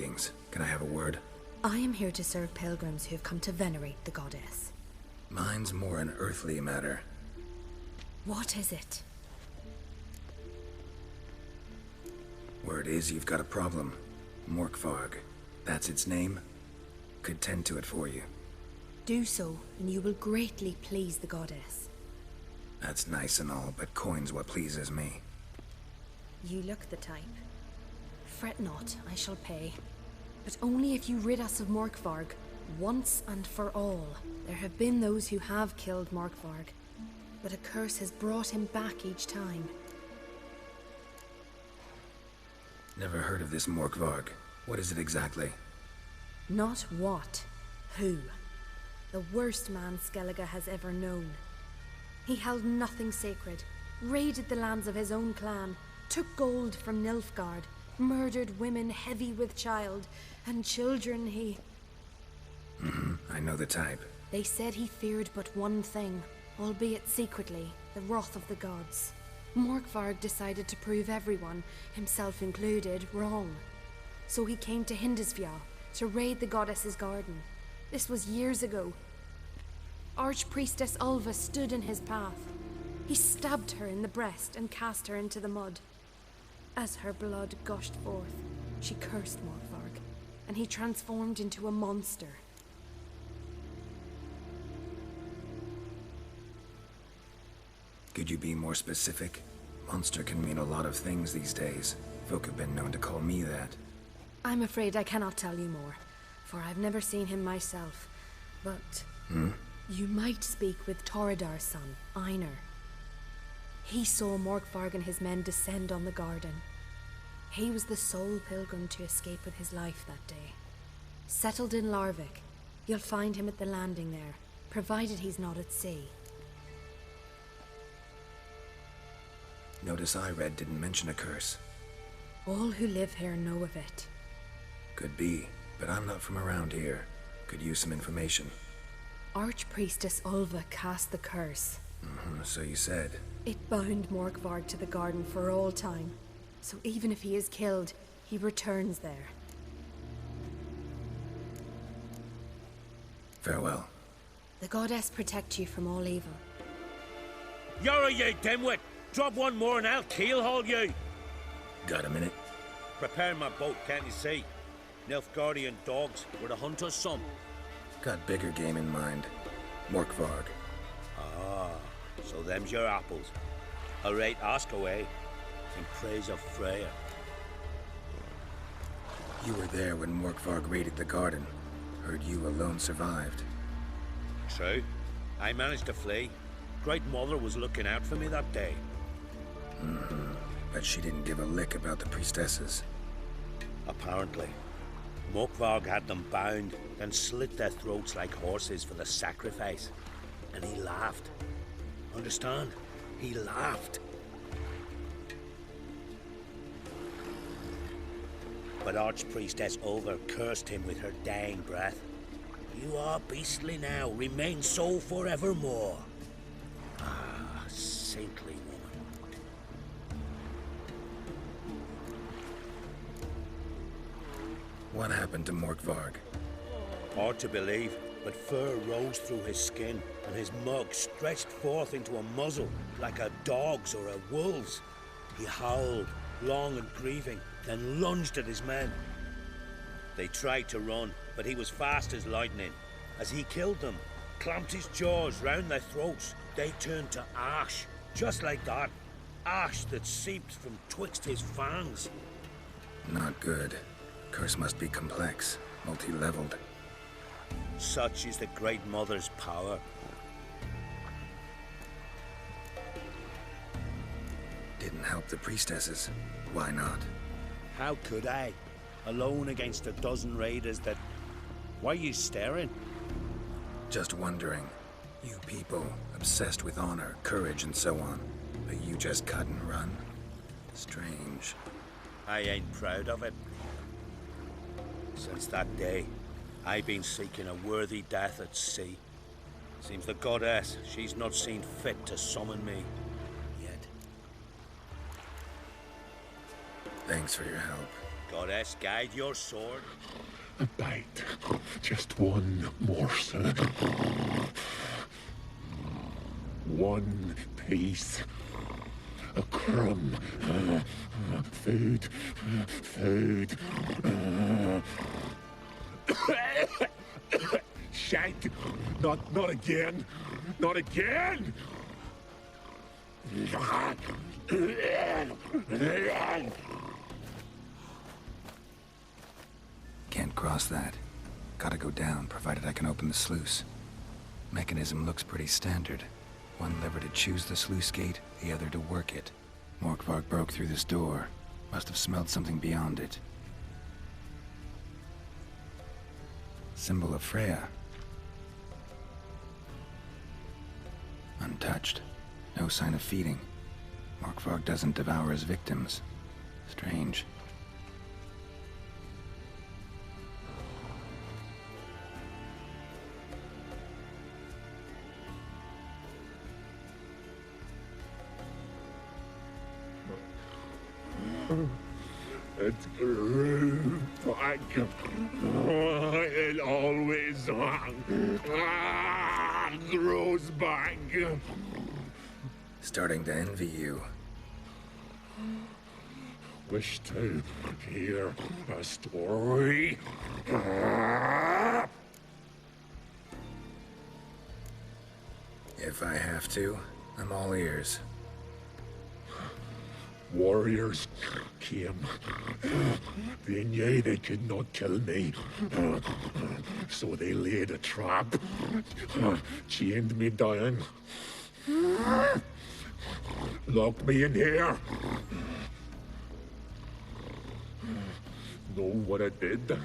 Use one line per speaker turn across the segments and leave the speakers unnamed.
Greetings. Can I have a word?
I am here to serve pilgrims who have come to venerate the goddess.
Mine's more an earthly matter.
What is it?
Word is you've got a problem. Morkvarg. That's its name? Could tend to it for you.
Do so, and you will greatly please the goddess.
That's nice and all, but coin's what pleases me.
You look the type. Fret not, I shall pay. But only if you rid us of Morkvarg, once and for all. There have been those who have killed Morkvarg, but a curse has brought him back each time.
Never heard of this Morkvarg. What is it exactly?
Not what, who. The worst man Skellige has ever known. He held nothing sacred, raided the lands of his own clan, took gold from Nilfgaard, murdered women heavy with child, and children he...
I know the type.
They said he feared but one thing, albeit secretly, the wrath of the gods. Morkvarg decided to prove everyone, himself included, wrong. So he came to Hindisfjall to raid the goddess's garden. This was years ago. Archpriestess Ulva stood in his path. He stabbed her in the breast and cast her into the mud. As her blood gushed forth, she cursed Morkvarg, and he transformed into a monster.
Could you be more specific? Monster can mean a lot of things these days. Folk have been known to call me that.
I'm afraid I cannot tell you more, for I've never seen him myself. But you might speak with Torridar's son, Einar. He saw Morkvarg and his men descend on the garden. He was the sole pilgrim to escape with his life that day. Settled in Larvik, you'll find him at the landing there, provided he's not at sea.
Notice I read didn't mention a curse.
All who live here know of it.
Could be, but I'm not from around here. Could use some information.
Archpriestess Ulva cast the curse.
So you said.
It bound Morkvarg to the garden for all time. So even if he is killed, he returns there.
Farewell.
The goddess protect you from all evil.
You're ye dimwit! Drop one more and I'll keelhaul you!
Got a minute?
Prepare my boat, can't you see? Nilfgaardian dogs were to hunt us some.
Got bigger game in mind. Morkvarg.
Ah, so them's your apples. All right, ask away. In praise of Freya.
You were there when Morkvarg raided the garden. Heard you alone survived.
True. I managed to flee. Great Mother was looking out for me that day.
But she didn't give a lick about the priestesses.
Apparently. Morkvarg had them bound, then slit their throats like horses for the sacrifice. And he laughed. Understand? He laughed. But Archpriestess Ulva cursed him with her dying breath. You are beastly now, remain so forevermore. Ah, saintly woman.
What happened to Morkvarg?
Hard to believe, but fur rose through his skin, and his mug stretched forth into a muzzle, like a dog's or a wolf's. He howled, long and grieving, then lunged at his men. They tried to run, but he was fast as lightning. As he killed them, clamped his jaws round their throats, they turned to ash, just like that. Ash that seeped from twixt his fangs.
Not good. Curse must be complex, multi-leveled.
Such is the Great Mother's power.
Didn't help the priestesses. Why not?
How could I? Alone against a dozen raiders that... Why are you staring?
Just wondering. You people, obsessed with honor, courage, and so on. But you just cut and run? Strange.
I ain't proud of it. Since that day, I've been seeking a worthy death at sea. Seems the goddess, she's not seen fit to summon me yet.
Thanks for your help.
Goddess, guide your sword.
A bite. Just one morsel. One piece. A crumb. Food. Food. Shite. Not again. Not again.
Can't cross that. Gotta go down, provided I can open the sluice. Mechanism looks pretty standard. One lever to choose the sluice gate, the other to work it. Morkvarg broke through this door. Must have smelled something beyond it. Symbol of Freya. Untouched. No sign of feeding. Morkvarg doesn't devour his victims. Strange.
It grew back. It always grows back.
Starting to envy you.
Wish to hear a story?
If I have to, I'm all ears.
Warriors came. They knew they could not kill me. So they laid a trap. Chained me down. Locked me in here. Know what I did?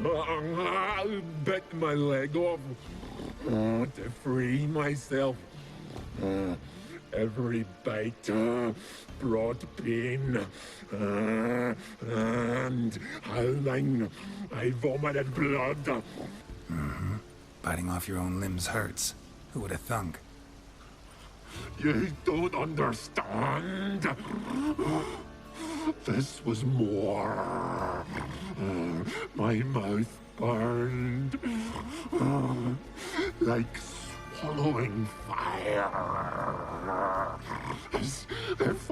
I bit my leg off to free myself. Every bite brought pain, and howling, I vomited blood.
Mm-hmm. Biting off your own limbs hurts. Who would have thunk?
You don't understand. This was more. My mouth burned like swallowing fire. As if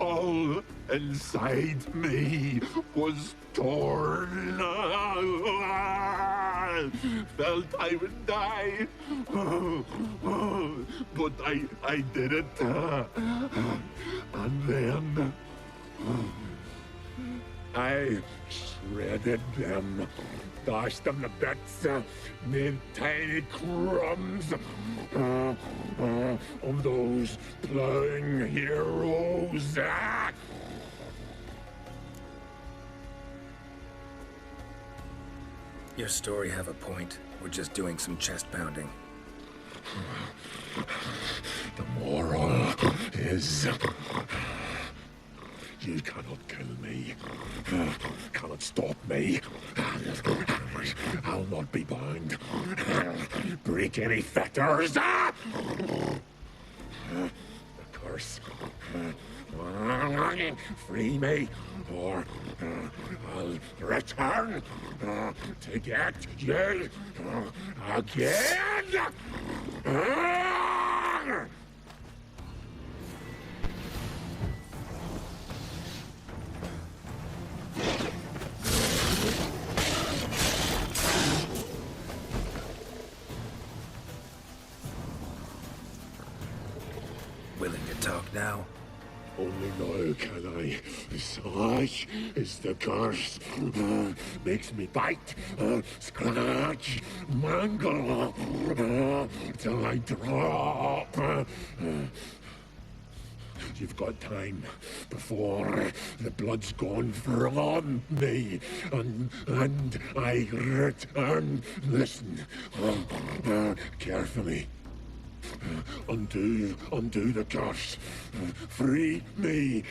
all inside me was torn. Felt I would die. But I did it. And then I shredded them, dashed them to bits, made tiny crumbs of those plowing heroes.
Your story have a point. We're just doing some chest pounding.
The moral is... You cannot kill me. Cannot stop me. I'll not be bound. Break any fetters. The curse. Free me, or I'll return to get you again.
Willing to talk now?
Only now can I. Such is the curse. Makes me bite, scratch, mangle, till I drop. You've got time before the blood's gone from me, and I return. Listen, carefully. Undo the curse. Free me.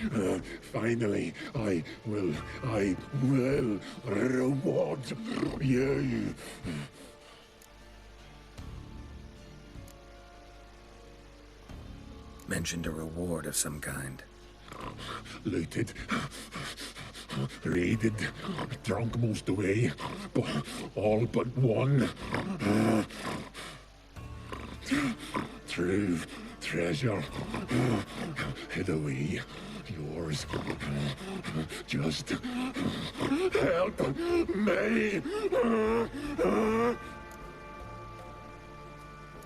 Finally, I will reward you.
Mentioned a reward of some kind.
Looted raided, drunk most away, but all but one. True treasure hid away. Yours. Just help me.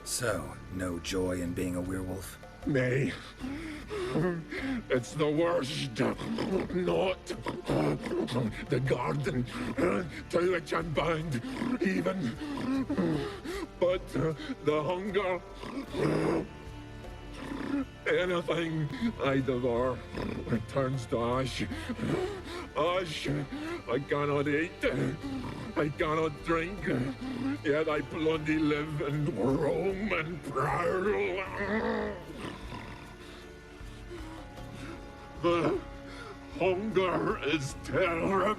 So, no joy in being a werewolf?
Nay. It's the worst. Not the garden to which I'm bound, even. But the hunger. Anything I devour turns to ash. Ash I cannot eat. I cannot drink. Yet I bloody live and roam and prowl. The hunger is terrible.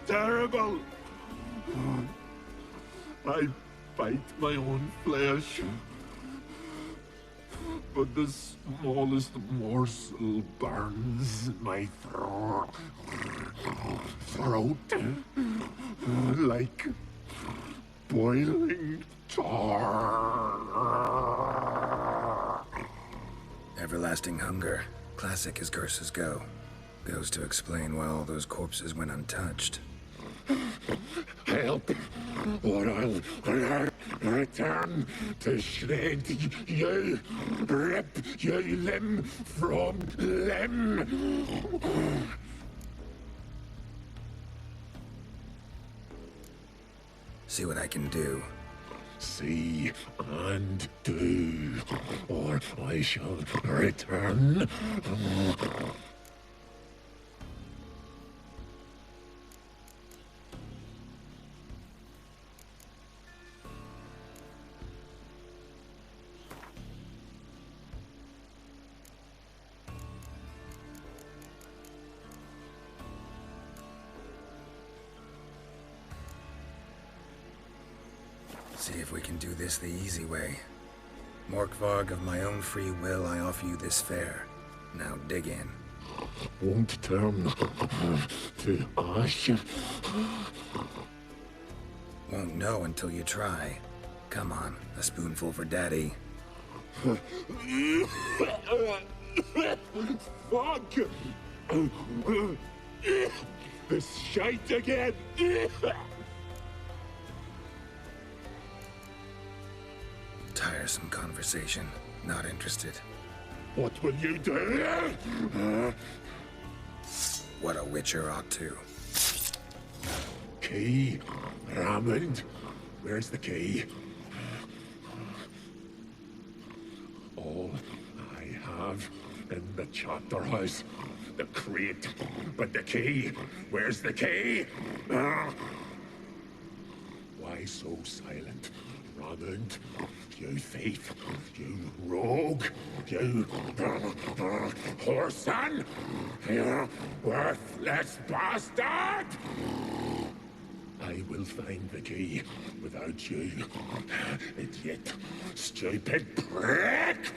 Terrible. I bite my own flesh. But the smallest morsel burns my throat like boiling tar.
Everlasting hunger, classic as curses go. Goes to explain why all those corpses went untouched.
Help, or I'll return to shred you, rip you limb from limb.
See what I can do.
See and do, or I shall return.
See if we can do this the easy way. Morkvarg, of my own free will, I offer you this fare. Now dig in.
Won't turn to ash.
Won't know until you try. Come on, a spoonful for Daddy.
Fuck! This shite again!
Tiresome conversation. Not interested.
What will you do?
What a witcher ought to.
Key. Raymond. Where's the key? All I have in the chapter house. The crate. But the key. Where's the key? Why so silent? Raymond, you thief, you rogue, you whoreson, you worthless bastard! I will find the key without you, idiot, stupid prick!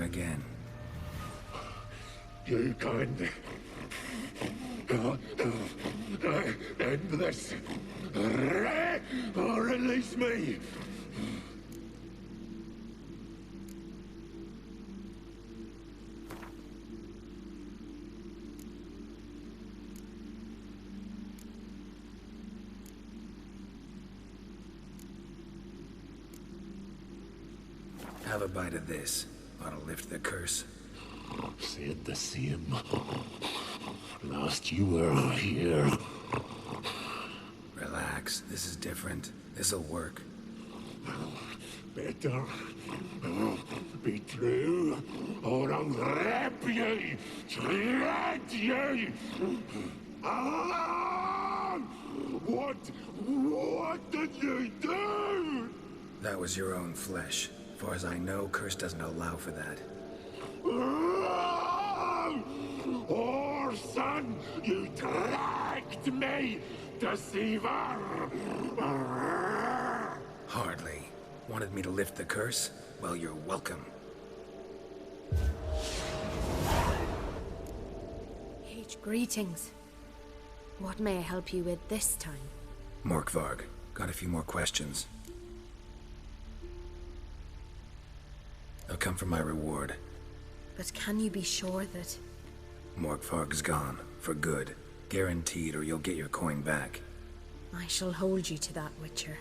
Again.
You can't end this. Release me.
Have a bite of this. Ought to lift the curse.
Said the same. Last you were here.
Relax. This is different. This'll work.
Better be true, or I'll rip you, shred you. Ah! What did you do?
That was your own flesh. As far as I know, curse doesn't allow for that.
Orson, you dragged me, deceiver!
Hardly. Wanted me to lift the curse? Well, you're welcome.
Greetings. What may I help you with this time?
Morkvarg, got a few more questions. I'll come for my reward.
But can you be sure that...
Morkvarg's gone, for good. Guaranteed, or you'll get your coin back.
I shall hold you to that, Witcher.